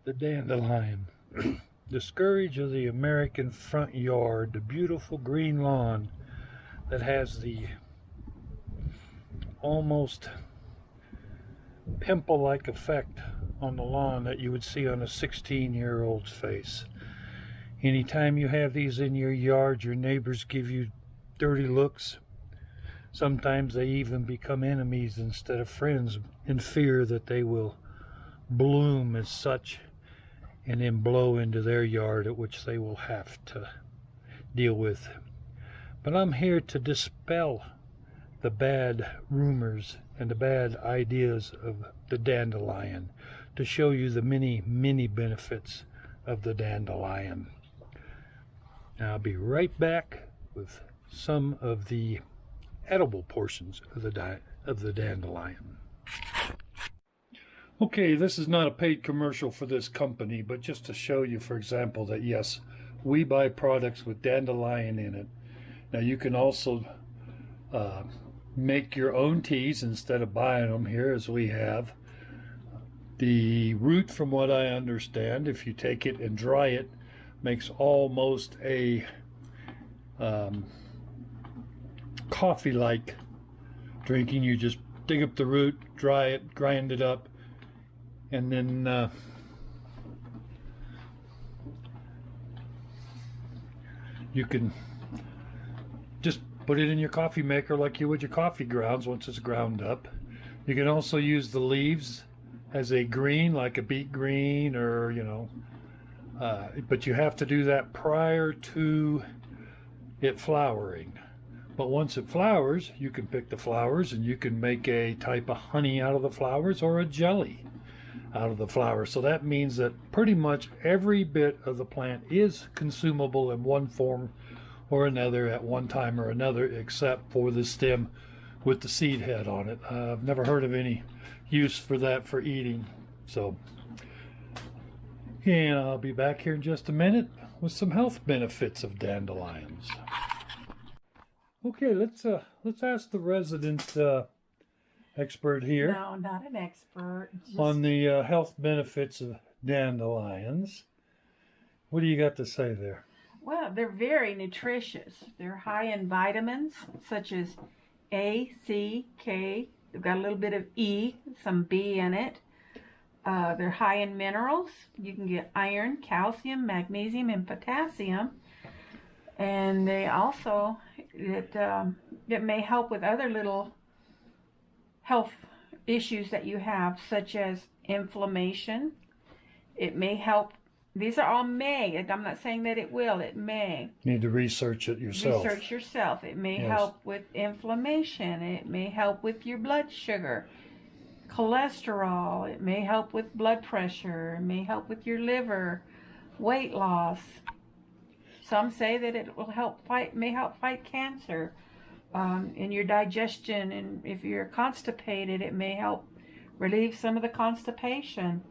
The dandelion, the scourge of the American front yard, the beautiful green lawn that has the almost pimple-like effect on the lawn that you would see on a 16-year-old's face. Anytime you have these in your yard, your neighbors give you dirty looks. Sometimes they even become enemies instead of friends in fear that they will bloom as such and then blow into their yard, at which they will have to deal with. But I'm here to dispel the bad rumors and the bad ideas of the dandelion, to show you the many, many benefits of the dandelion. Now, I'll be right back with some of the edible portions of the dandelion. Okay, this is not a paid commercial for this company, but just to show you, for example, that yes, we buy products with dandelion in it. Now, you can also make your own teas instead of buying them here, as we have. The root, from what I understand, if you take it and dry it, makes almost a coffee-like drinking. You just dig up the root, dry it, grind it up, and then you can just put it in your coffee maker like you would your coffee grounds once it's ground up. You can also use the leaves as a green, like a beet green, or but you have to do that prior to it flowering. But once it flowers, you can pick the flowers and you can make a type of honey out of the flowers, or a jelly out of the flowers. So that means that pretty much every bit of the plant is consumable in one form or another at one time or another, except for the stem with the seed head on it. I've never heard of any use for that for eating. So, and I'll be back here in just a minute with some health benefits of dandelions. Okay, let's ask the resident expert here. No, not an expert. On the health benefits of dandelions. What do you got to say there? Well, they're very nutritious. They're high in vitamins such as A, C, K. They've got a little bit of E, some B in it. They're high in minerals. You can get iron, calcium, magnesium, and potassium. And they also, it may help with other little health issues that you have, such as inflammation. It may help. These are all may. I'm not saying that it will. It may. You need to research it yourself. Research yourself. It may Yes. help with inflammation. It may help with your blood sugar, cholesterol. It may help with blood pressure. It may help with your liver, weight loss. Some say that it will may help fight cancer, in your digestion, and if you're constipated, it may help relieve some of the constipation.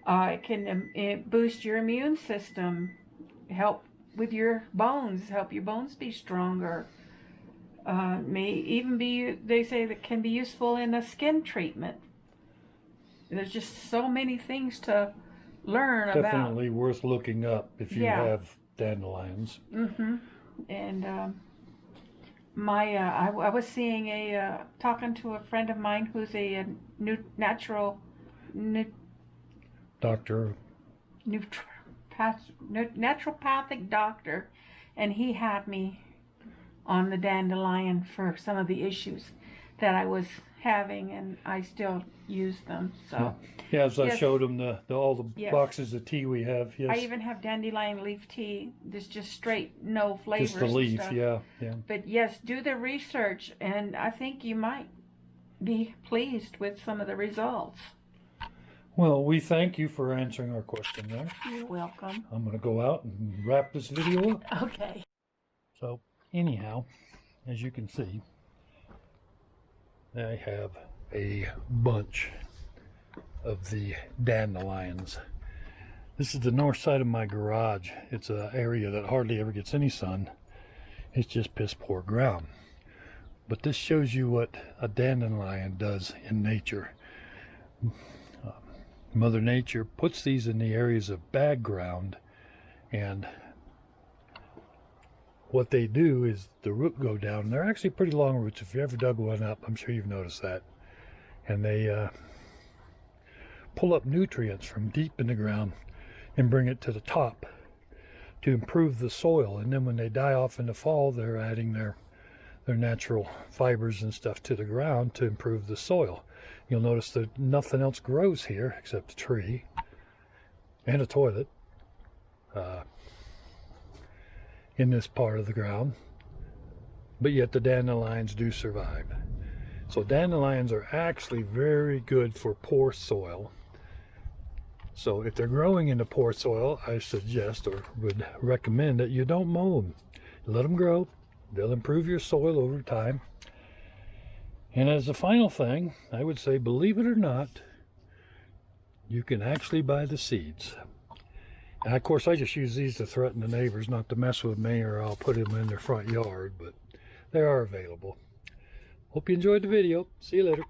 It can boost your immune system, help with your bones, help your bones be stronger. May even be, they say, that can be useful in a skin treatment. There's just so many things to learn about. Definitely worth looking up if you have dandelions. Mm-hmm. And I was seeing talking to a friend of mine who's a naturopathic doctor, and he had me on the dandelion for some of the issues that I was having, and I still use them. So as I showed him all the Yes. boxes of tea we have. Yes, I even have dandelion leaf tea. There's just straight, no flavors. just the leaf. Stuff. Yeah. But yes, do the research, and I think you might be pleased with some of the results. Well, we thank you for answering our question there. You're welcome. I'm going to go out and wrap this video up. Okay. So, anyhow, as you can see, I have a bunch of the dandelions. This is the north side of my garage. It's an area that hardly ever gets any sun. It's just piss poor ground. But this shows you what a dandelion does in nature. Mother Nature puts these in the areas of bad ground, and what they do is the root go down. They're actually pretty long roots. If you ever dug one up, I'm sure you've noticed that. And they pull up nutrients from deep in the ground and bring it to the top to improve the soil. And then when they die off in the fall, they're adding their natural fibers and stuff to the ground to improve the soil. You'll notice that nothing else grows here except a tree and a toilet in this part of the ground, but yet the dandelions do survive. So dandelions are actually very good for poor soil. So if they're growing in the poor soil, I suggest or would recommend that you don't mow them. Let them grow. They'll improve your soil over time. And as a final thing, I would say, believe it or not, you can actually buy the seeds. And of course, I just use these to threaten the neighbors not to mess with me, or I'll put them in their front yard, but they are available. Hope you enjoyed the video. See you later.